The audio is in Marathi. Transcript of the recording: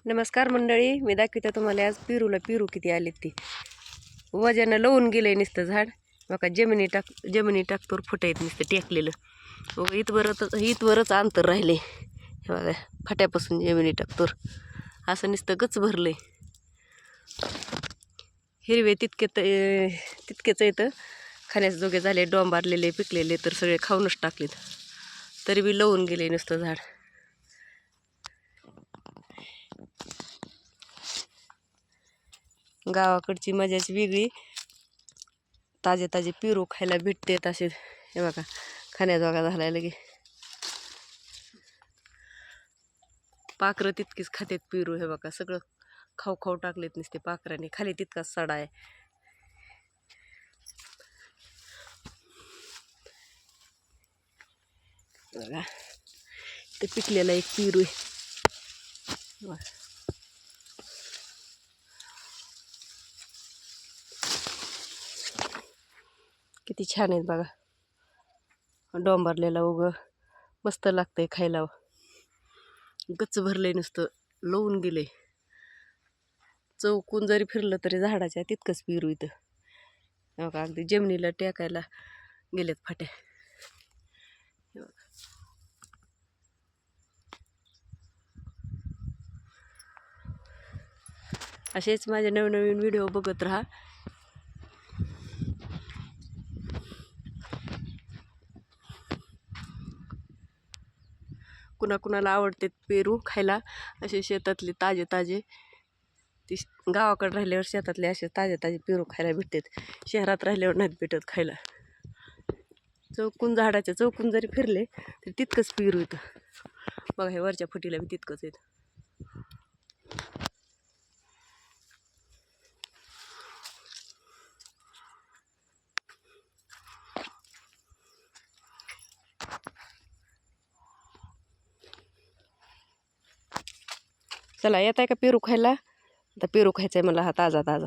नमस्कार मंडळी, मी दाखवते तुम्हाला आज पेरू किती आलेत ती. वजन लावून गेले नुसतं झाड. बघा जमिनी टाकतोर फुटायत नुसतं टेकलेलं. मग इथवरच अंतर राहिले. हे बघा फाट्यापासून जमिनी टाकतोर असं नुसतं गच भरलंय. हिरवे तितकेच येतं खाण्यास जोगे झाले. डोंबारलेले पिकलेले तर सगळे खाऊनच टाकलेत. तरी बी लावून गेले नुसतं झाड. गावाकडची मजाच वेगळी. ताजे ताजे पेरू खायला भेटतेत असे. हे बघा खाण्याजोगा झालाय लगे. पाखरं तितकीच खातेत पेरू. हे बघा सगळं खाऊ खाऊ टाकलेत नुसते पाखरांनी. खाली तितकाच सडा आहे. बघा ते पिकलेला एक पेरू आहे. किती छान आहेत बघा. डोंबारलेला उग मस्त लागतंय खायला. गच्च भरलंय नुसतं लावून गेले. चौकून जरी फिरलं तरी झाडाच्या तितकंच पेरू इथं. बघा अगदी जमिनीला टेकायला गेलेत फाट्या. असेच माझे नवनवीन व्हिडिओ बघत राहा. कुणाकुणाला आवडते पेरू खायला असे शेतातले ताजे ताजे. ती गावाकडे राहिल्यावर शेतातले असे ताजे ताजे पेरू खायला भेटतात. शहरात राहिल्यावर नाहीत भेटत खायला. झाडाच्या चौकून जरी फिरले तरी तितकंच पेरू येतं. बघा हे वरच्या फुटीला बी तितकंच येतं. चला येत आहे का पेरू खायला? आता पेरू खायचा आहे मला हा ताजा ताजा.